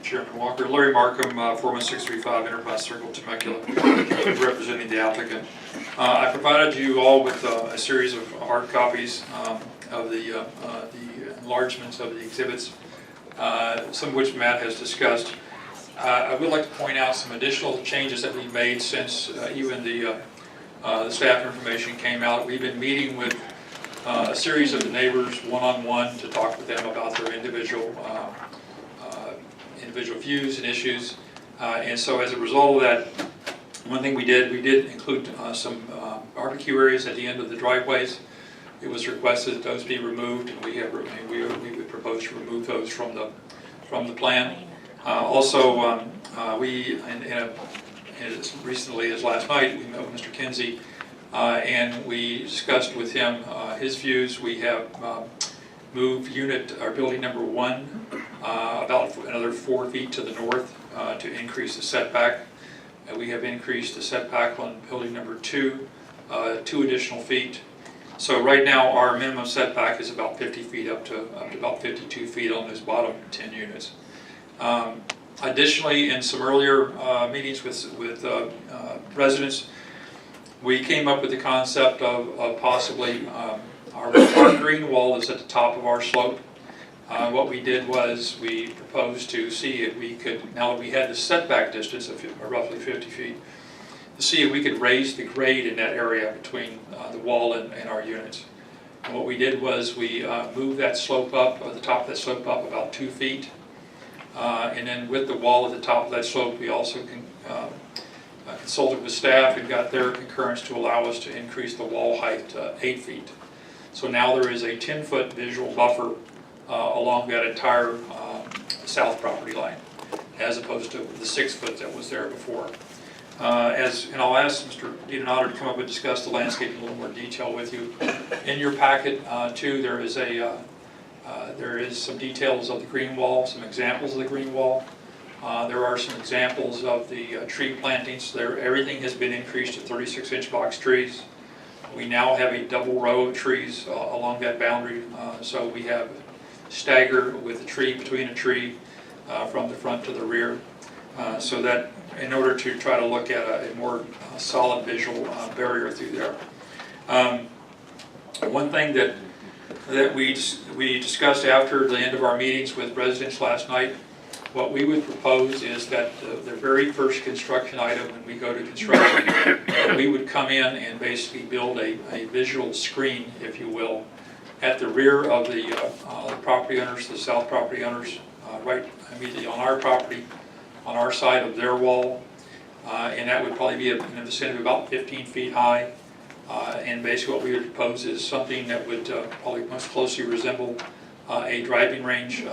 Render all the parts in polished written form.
Chairman Walker. Larry Markham, 41635 Enterprise Circle, Temecula, representing the applicant. I provided you all with a series of hard copies of the enlargements of the exhibits, some of which Matt has discussed. I would like to point out some additional changes that we've made since even the staff information came out. We've been meeting with a series of the neighbors one-on-one to talk with them about their individual views and issues, and so as a result of that, one thing we did include some barbecue areas at the end of the driveways. It was requested that those be removed, and we would propose to remove those from the plan. Also, we as recently as last night, we met with Mr. Kinsey, and we discussed with him his views. We have moved building number 1 about another 4 feet to the north to increase the setback. We have increased the setback on building number 2 2 additional feet. So right now our minimum setback is about 50 feet up to about 52 feet on those bottom 10 units. Additionally, in some earlier meetings with residents, we came up with the concept of possibly our green wall is at the top of our slope. What we did was we proposed to see if we could, now that we had the setback distance of roughly 50 feet, to see if we could raise the grade in that area between the wall and our units. And what we did was we moved that slope up, or the top of that slope up about 2 feet. And then with the wall at the top of that slope, we also consulted with staff and got their concurrence to allow us to increase the wall height to 8 feet. So now there is a 10-foot visual buffer along that entire south property line, as opposed to the 6 foot that was there before. And I'll ask Mr. Donato to come up and discuss the landscape in a little more detail with you. In your packet too, there is some details of the green wall, some examples of the green wall. There are some examples of the tree plantings. Everything has been increased to 36-inch box trees. We now have a double row of trees along that boundary, so we have stagger with a tree between a tree from the front to the rear, so that in order to try to look at a more solid visual barrier through there. One thing that we discussed after the end of our meetings with residents last night, what we would propose is that the very first construction item when we go to construction, we would come in and basically build a visual screen, if you will, at the rear of the property owners, the south property owners, right immediately on our property, on our side of their wall, and that would probably be in the vicinity of about 15 feet high. And basically what we would propose is something that would probably most closely resemble a driving range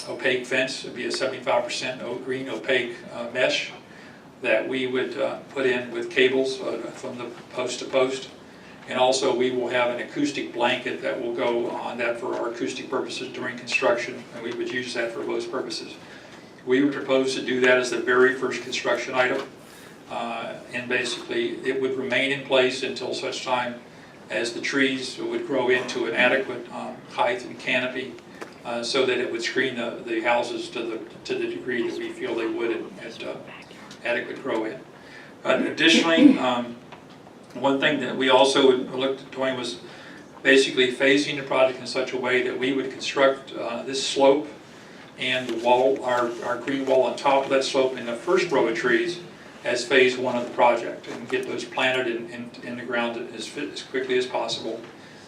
opaque fence. It would be a 75% green opaque mesh that we would put in with cables from the post to post. And also we will have an acoustic blanket that will go on that for our acoustic purposes during construction, and we would use that for those purposes. We would propose to do that as the very first construction item. And basically it would remain in place until such time as the trees would grow into an adequate height and canopy so that it would screen the houses to the degree that we feel they would at adequate grow in. Additionally, one thing that we also looked at doing was basically phasing the project in such a way that we would construct this slope and the wall, our green wall on top of that slope in the first row of trees as phase 1 of the project, and get those planted in the ground as quickly as possible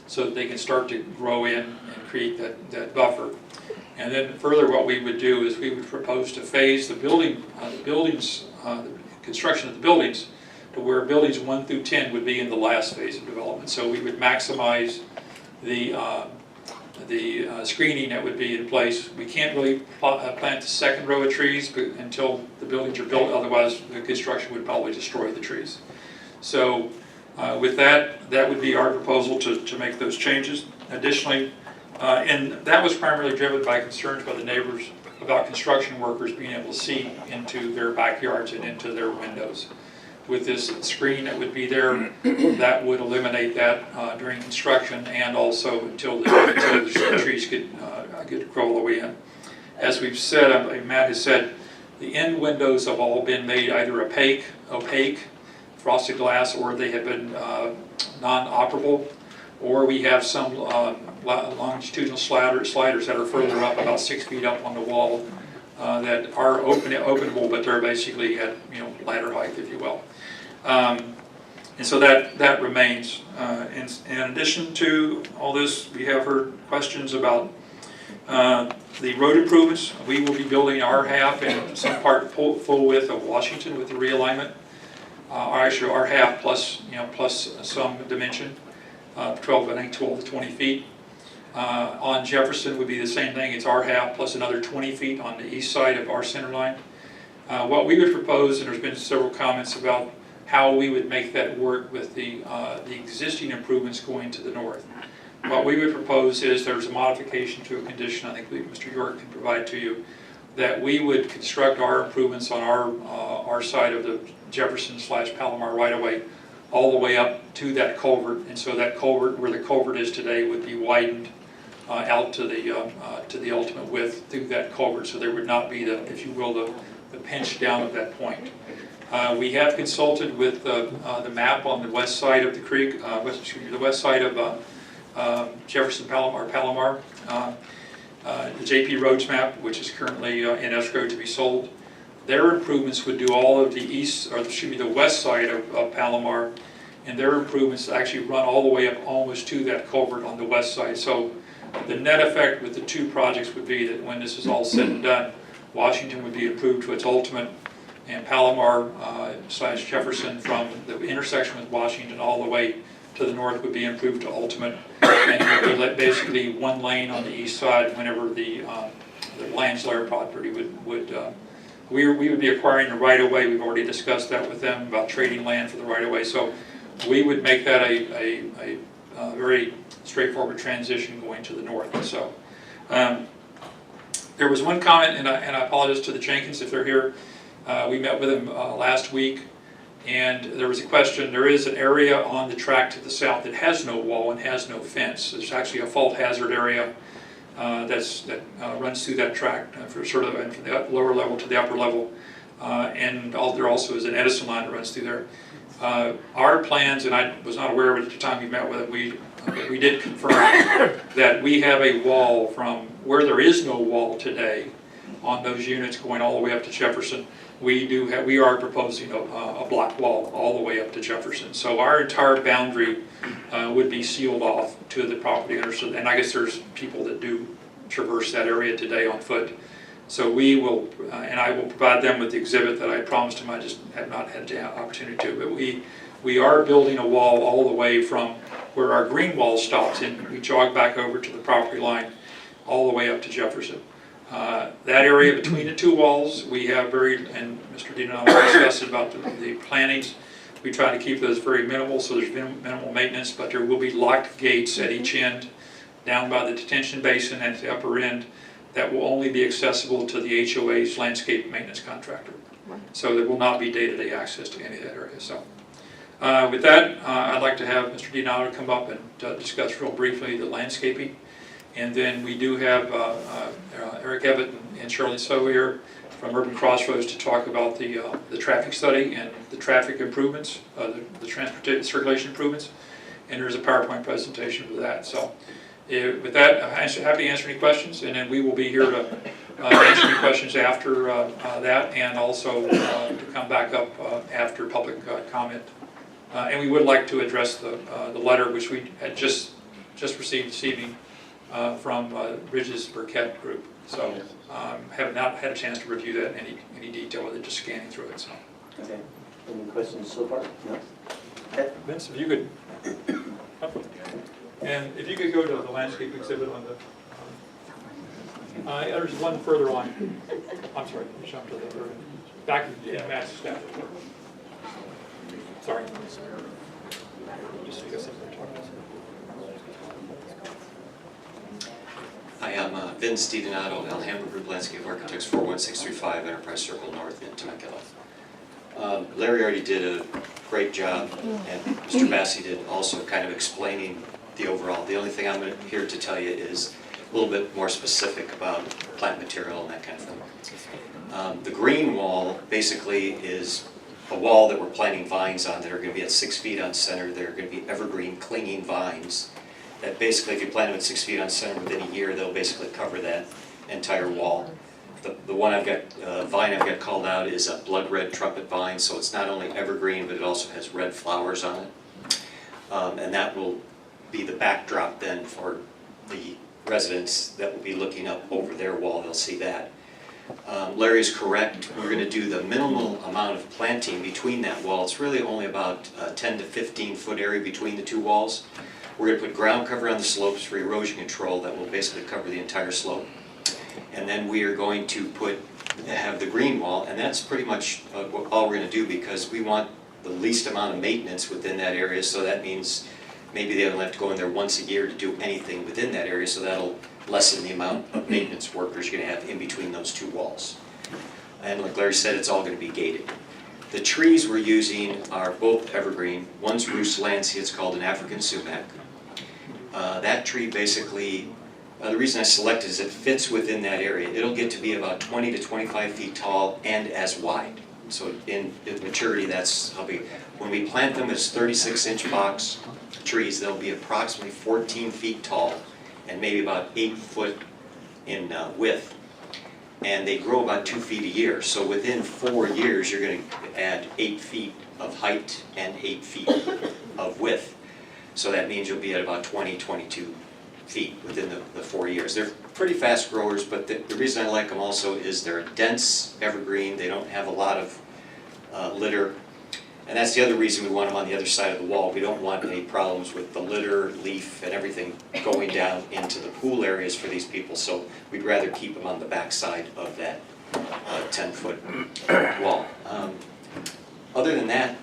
so that they can start to grow in and create that buffer. And then further what we would do is we would propose to phase the construction of the buildings to where buildings 1 through 10 would be in the last phase of development. So we would maximize the screening that would be in place. We can't really plant the second row of trees until the buildings are built, otherwise the construction would probably destroy the trees. So with that would be our proposal to make those changes. Additionally, and that was primarily driven by concerns by the neighbors about construction workers being able to see into their backyards and into their windows. With this screen that would be there, that would eliminate that during construction, and also until the trees could grow all the way in. as we've said, Matt has said, the end windows have all been made either opaque, frosted glass, or they have been non-operable, or we have some longitudinal sliders that are further up, about 6 feet up on the wall, that are openable, but they're basically at ladder height, if you will. And so that remains. In addition to all this, we have heard questions about the road improvements. We will be building our half and some part full width of Washington with the realignment. Actually, our half plus some dimension, 12 to 20 feet. On Jefferson would be the same thing. It's our half plus another 20 feet on the east side of our center line. What we would propose, and there's been several comments about how we would make that work with the existing improvements going to the north. What we would propose is there's a modification to a condition I think Mr. York can provide to you, that we would construct our improvements on our side of the Jefferson/Palomar right-of-way all the way up to that culvert, and so that culvert, where the culvert is today, would be widened out to the ultimate width through that culvert, so there would not be the, if you will, the pinch down at that point. We have consulted with the map on the west side of the creek, the west side of Jefferson Palomar, the JP Roads map, which is currently in escrow to be sold. Their improvements would do all of the west side of Palomar, and their improvements actually run all the way up almost to that culvert on the west side. So the net effect with the two projects would be that when this is all said and done, Washington would be improved to its ultimate, and Palomar/Jefferson from the intersection with Washington all the way to the north would be improved to ultimate, and it would be basically one lane on the east side whenever the Landslayer property would we would be acquiring the right-of-way. We've already discussed that with them about trading land for the right-of-way, so we would make that a very straightforward transition going to the north. So there was one comment, and I apologize to the Jenkins if they're here. We met with them last week, and there was a question. There is an area on the track to the south that has no wall and has no fence. There's actually a fault hazard area that runs through that track from the lower level to the upper level, and there also is an Edison line that runs through there. Our plans, and I was not aware of it at the time we met with them, we did confirm that we have a wall from where there is no wall today on those units going all the way up to Jefferson. We are proposing a block wall all the way up to Jefferson. So our entire boundary would be sealed off to the property owners. And I guess there's people that do traverse that area today on foot. So we will, and I will provide them with the exhibit that I promised them. I just have not had the opportunity to. But we are building a wall all the way from where our green wall stops, and we jog back over to the property line all the way up to Jefferson. That area between the two walls, we have and Mr. Dean and I discussed about the plantings. We try to keep those very minimal, so there's minimal maintenance, but there will be locked gates at each end, down by the detention basin at the upper end, that will only be accessible to the HOA's landscape maintenance contractor. So there will not be day-to-day access to any of that area. So with that, I'd like to have Mr. Dean come up and discuss real briefly the landscaping. And then we do have Eric Evett and Shirley Sawyer from Urban Crossroads to talk about the traffic study and the traffic improvements, the transportation circulation improvements. And there's a PowerPoint presentation for that. So with that, I'm happy to answer any questions, and then we will be here to answer any questions after that, and also to come back up after public comment. And we would like to address the letter which we had just received this evening from Bridges Burkett Group. So have not had a chance to review that in any detail other than just scanning through it. So. Okay. Any questions so far? No. Okay. Vince, if you could, and if you could go to the landscape exhibit on the. There's one further on. I'm sorry. Jump to the back in Matt's staff. Sorry. Just because something we're talking about. Hi, I'm Vince DiDonato, Alhambra Group Landscape Architects, 41635 Enterprise Circle North in Temecula. Larry already did a great job, and Mr. Massey did also, kind of explaining the overall. The only thing I'm here to tell you is a little bit more specific about plant material and that kind of thing. The green wall basically is a wall that we're planting vines on that are going to be at 6 feet on center. They're going to be evergreen clinging vines that basically, if you plant them at 6 feet on center within a year, they'll basically cover that entire wall. The one I've got, vine I've got called out is a blood red trumpet vine, so it's not only evergreen, but it also has red flowers on it. And that will be the backdrop then for the residents that will be looking up over their wall. They'll see that. Larry's correct. We're going to do the minimal amount of planting between that wall. It's really only about 10 to 15 foot area between the two walls. We're going to put ground cover on the slopes for erosion control that will basically cover the entire slope. And then we are going to have the green wall, and that's pretty much all we're going to do, because we want the least amount of maintenance within that area. So that means maybe they only have to go in there once a year to do anything within that area, so that'll lessen the amount of maintenance workers you're going to have in between those two walls. And like Larry said, it's all going to be gated. The trees we're using are both evergreen. One's Rus Lancea, it's called an African sumac. That tree basically, the reason I selected is it fits within that area. It'll get to be about 20 to 25 feet tall and as wide. So in maturity, that's how big. When we plant them as 36-inch box trees, they'll be approximately 14 feet tall and maybe about 8 foot in width. And they grow about 2 feet a year. So within 4 years, you're going to add 8 feet of height and 8 feet of width. So that means you'll be at about 20, 22 feet within the 4 years. They're pretty fast growers, but the reason I like them also is they're a dense evergreen. They don't have a lot of litter. And that's the other reason we want them on the other side of the wall. We don't want any problems with the litter, leaf, and everything going down into the pool areas for these people. So we'd rather keep them on the back side of that 10-foot wall. Other than that,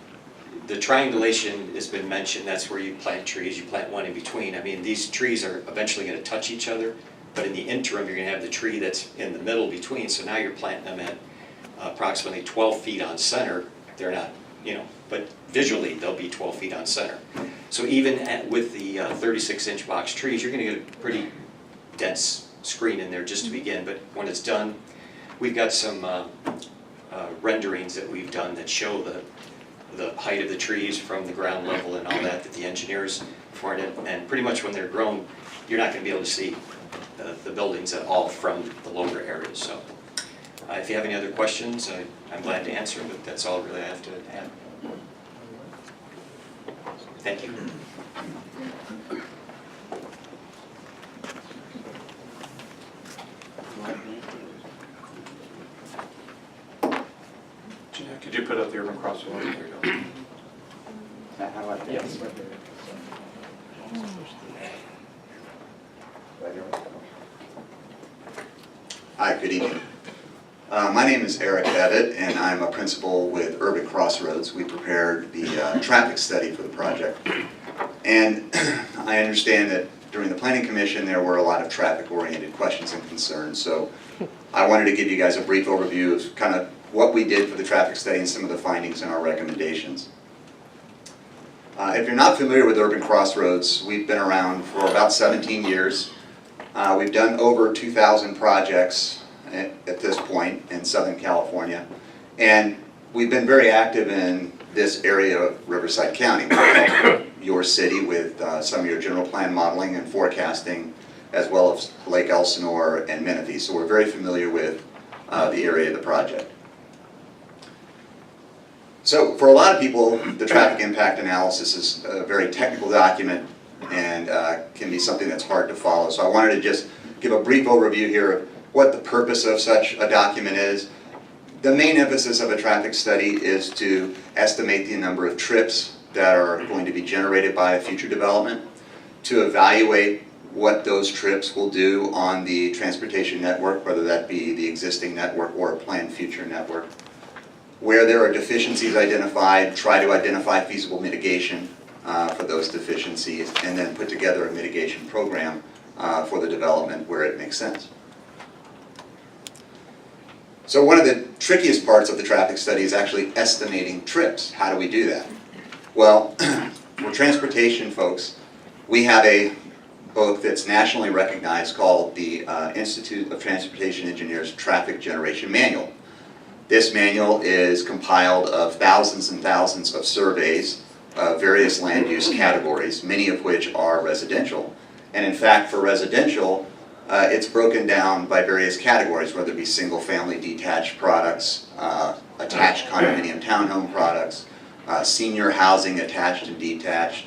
the triangulation has been mentioned. That's where you plant trees. You plant one in between. I mean, these trees are eventually going to touch each other, but in the interim, you're going to have the tree that's in the middle between. So now you're planting them at approximately 12 feet on center. They're not, but visually they'll be 12 feet on center. So even with the 36-inch box trees, you're going to get a pretty dense screen in there just to begin. But when it's done, we've got some renderings that we've done that show the height of the trees from the ground level and all that the engineers for it. And pretty much when they're grown, you're not going to be able to see the buildings at all from the lower areas. So if you have any other questions, I'm glad to answer, but that's all really I have to add. Thank you. Jeanette, could you put up the urban crossroads? There you go. How about that? Yes. Hi, good evening. My name is Eric Bevitt, and I'm a principal with Urban Crossroads. We prepared the traffic study for the project. And I understand that during the Planning Commission there were a lot of traffic-oriented questions and concerns. So I wanted to give you guys a brief overview of kind of what we did for the traffic study and some of the findings and our recommendations. If you're not familiar with Urban Crossroads, we've been around for about 17 years. We've done over 2,000 projects at this point in Southern California, and we've been very active in this area of Riverside County, your city, with some of your general plan modeling and forecasting, as well as Lake Elsinore and Menifee. So we're very familiar with the area of the project. So for a lot of people, the traffic impact analysis is a very technical document and can be something that's hard to follow. So I wanted to just give a brief overview here of what the purpose of such a document is. The main emphasis of a traffic study is to estimate the number of trips that are going to be generated by a future development, to evaluate what those trips will do on the transportation network, whether that be the existing network or a planned future network. Where there are deficiencies identified, try to identify feasible mitigation for those deficiencies, and then put together a mitigation program for the development where it makes sense. So one of the trickiest parts of the traffic study is actually estimating trips. How do we do that? Well, for transportation folks, we have a book that's nationally recognized called the Institute of Transportation Engineers Traffic Generation Manual. This manual is compiled of thousands and thousands of surveys of various land use categories, many of which are residential. And in fact, for residential, it's broken down by various categories, whether it be single-family detached products, attached condominium townhome products, senior housing attached and detached,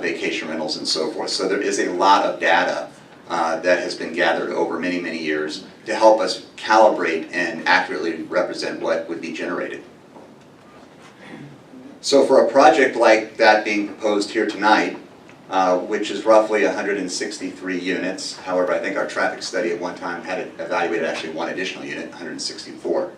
vacation rentals, and so forth. So there is a lot of data that has been gathered over many, many years to help us calibrate and accurately represent what would be generated. So for a project like that being proposed here tonight, which is roughly 163 units, however, I think our traffic study at one time had evaluated actually one additional unit, 164.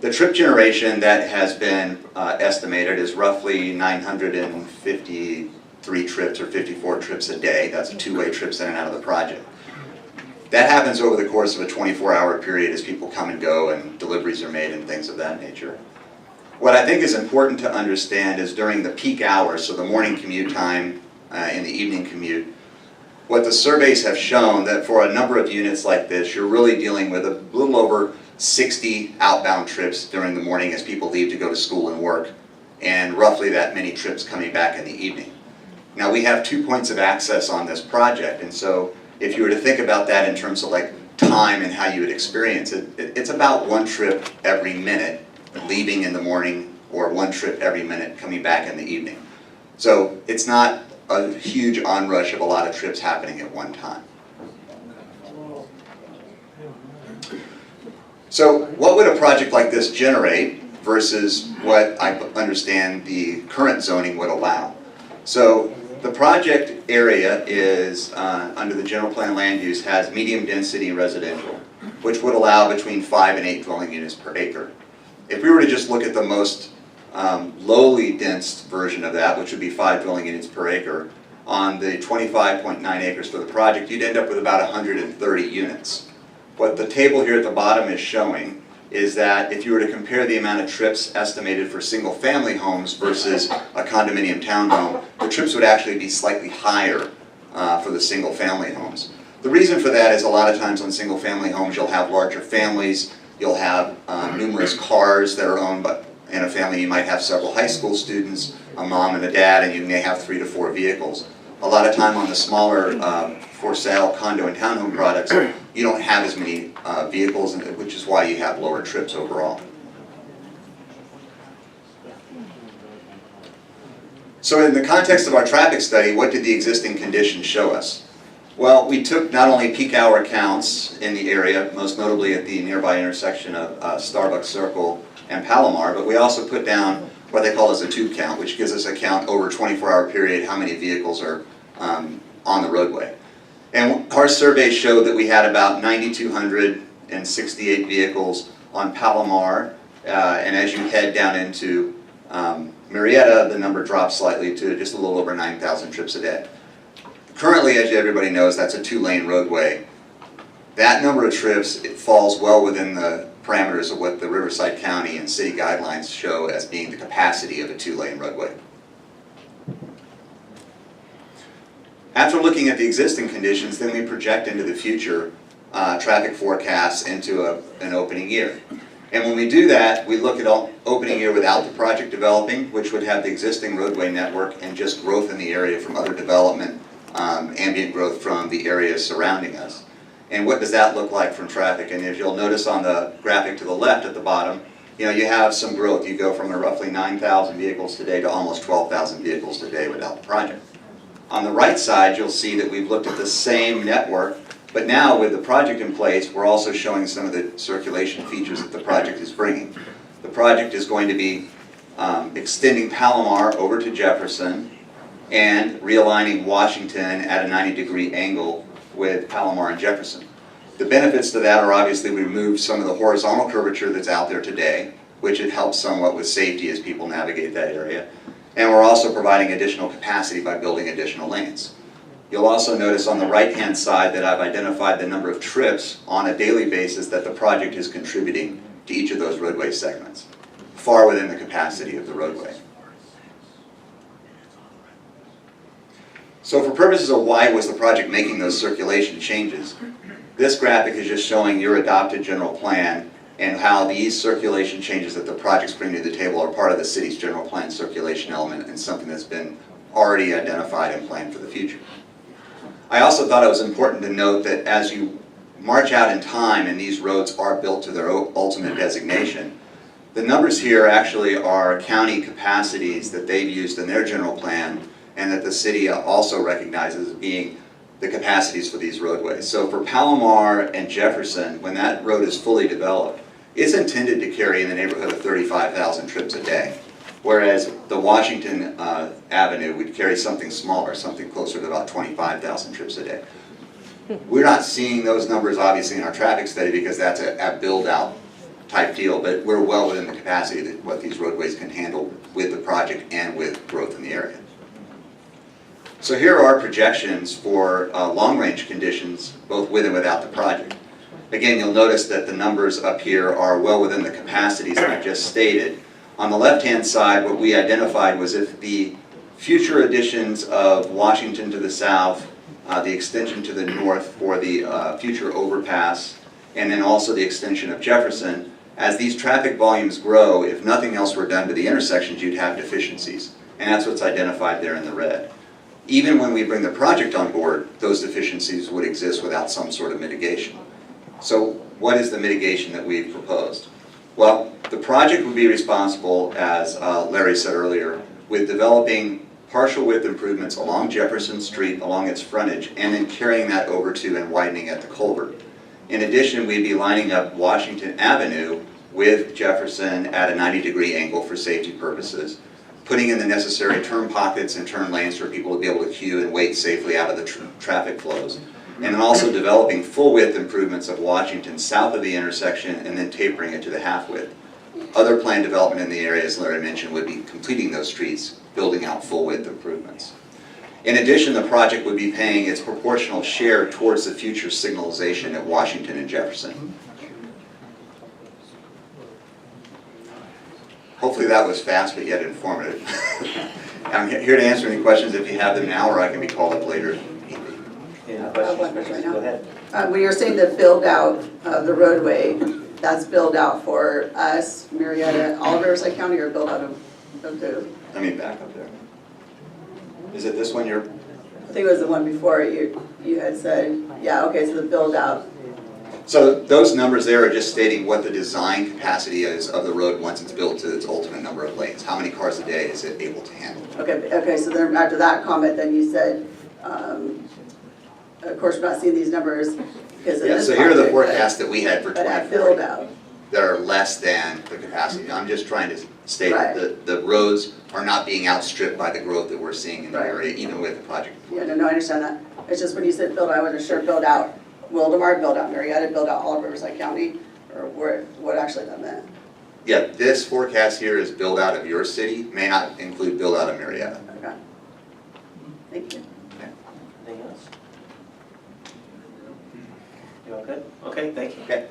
The trip generation that has been estimated is roughly 953 trips or 54 trips a day. That's two-way trips in and out of the project. That happens over the course of a 24-hour period as people come and go and deliveries are made and things of that nature. What I think is important to understand is during the peak hours, so the morning commute time and the evening commute, what the surveys have shown that for a number of units like this, you're really dealing with a little over 60 outbound trips during the morning as people leave to go to school and work, and roughly that many trips coming back in the evening. Now we have 2 points of access on this project, and so if you were to think about that in terms of like time and how you would experience it, it's about one trip every minute leaving in the morning, or one trip every minute coming back in the evening. So it's not a huge onrush of a lot of trips happening at one time. So what would a project like this generate versus what I understand the current zoning would allow? So the project area is, under the general plan land use, has medium density residential, which would allow between 5 and 8 dwelling units per acre. If we were to just look at the most lowly dense version of that, which would be 5 dwelling units per acre, on the 25.9 acres for the project, you'd end up with about 130 units. What the table here at the bottom is showing is that if you were to compare the amount of trips estimated for single-family homes versus a condominium townhome, the trips would actually be slightly higher for the single-family homes. The reason for that is a lot of times on single-family homes you'll have larger families, you'll have numerous cars that are owned by, in a family you might have several high school students, a mom and a dad, and you may have 3 to 4 vehicles. A lot of time on the smaller for sale condo and townhome products, you don't have as many vehicles, which is why you have lower trips overall. So in the context of our traffic study, what did the existing conditions show us? Well, we took not only peak hour counts in the area, most notably at the nearby intersection of Starbucks Circle and Palomar, but we also put down what they call as a tube count, which gives us a count over a 24-hour period how many vehicles are on the roadway. And our survey showed that we had about 9,268 vehicles on Palomar, and as you head down into Marietta, the number drops slightly to just a little over 9,000 trips a day. Currently, as everybody knows, that's a 2-lane roadway. That number of trips, it falls well within the parameters of what the Riverside County and city guidelines show as being the capacity of a 2-lane roadway. After looking at the existing conditions, then we project into the future traffic forecasts into an opening year. And when we do that, we look at opening year without the project developing, which would have the existing roadway network and just growth in the area from other development, ambient growth from the areas surrounding us. And what does that look like from traffic? And as you'll notice on the graphic to the left at the bottom, you have some growth. You go from roughly 9,000 vehicles today to almost 12,000 vehicles today without the project. On the right side, you'll see that we've looked at the same network, but now with the project in place, we're also showing some of the circulation features that the project is bringing. The project is going to be extending Palomar over to Jefferson and realigning Washington at a 90-degree angle with Palomar and Jefferson. The benefits to that are obviously we remove some of the horizontal curvature that's out there today, which it helps somewhat with safety as people navigate that area. And we're also providing additional capacity by building additional lanes. You'll also notice on the right-hand side that I've identified the number of trips on a daily basis that the project is contributing to each of those roadway segments, far within the capacity of the roadway. So for purposes of why was the project making those circulation changes, this graphic is just showing your adopted general plan and how these circulation changes that the projects bring to the table are part of the city's general plan circulation element and something that's been already identified and planned for the future. I also thought it was important to note that as you march out in time and these roads are built to their ultimate designation, the numbers here actually are county capacities that they've used in their general plan and that the city also recognizes as being the capacities for these roadways. So for Palomar and Jefferson, when that road is fully developed, it's intended to carry in the neighborhood of 35,000 trips a day, whereas the Washington Avenue would carry something smaller, something closer to about 25,000 trips a day. We're not seeing those numbers obviously in our traffic study because that's a build-out type deal, but we're well within the capacity that what these roadways can handle with the project and with growth in the area. So here are our projections for long-range conditions, both with and without the project. Again, you'll notice that the numbers up here are well within the capacities that I just stated. On the left-hand side, what we identified was if the future additions of Washington to the south, the extension to the north for the future overpass, and then also the extension of Jefferson, as these traffic volumes grow, if nothing else were done to the intersections, you'd have deficiencies. And that's what's identified there in the red. Even when we bring the project on board, those deficiencies would exist without some sort of mitigation. So what is the mitigation that we've proposed? Well, the project would be responsible, as Larry said earlier, with developing partial width improvements along Jefferson Street, along its frontage, and then carrying that over to and widening at the culvert. In addition, we'd be lining up Washington Avenue with Jefferson at a 90-degree angle for safety purposes, putting in the necessary turn pockets and turn lanes for people to be able to queue and wait safely out of the traffic flows. And then also developing full width improvements of Washington south of the intersection and then tapering it to the half width. Other planned development in the area, as Larry mentioned, would be completing those streets, building out full width improvements. In addition, the project would be paying its proportional share towards the future signalization at Washington and Jefferson. Hopefully that was fast but yet informative. I'm here to answer any questions if you have them now, or I can be called up later. Yeah, I have one question right now. Go ahead. When you're saying the build out of the roadway, that's build out for us, Marietta, all of Riverside County, or build out of who? Let me back up there. Is it this one you're? I think it was the one before you had said, yeah, okay, so the build out. So those numbers there are just stating what the design capacity is of the road once it's built to its ultimate number of lanes. How many cars a day is it able to handle? Okay, so then after that comment, then you said, of course, we're not seeing these numbers because of Yeah, this so here are the project, forecasts that we had for but at build 2040 out. that are less than the capacity. I'm just trying to state Right. that the roads are not being outstripped by the growth that we're seeing in the Right. area, even with the project. Yeah, no, I understand that. It's just when you said build out, I wasn't sure build out Wildomar, build out Marietta, build out all of Riverside County, or what actually that meant. Yeah, this forecast here is build out of your city, may not include build out of Marietta. Okay. Thank you. Anything else? You all good? Okay, thank you. Okay.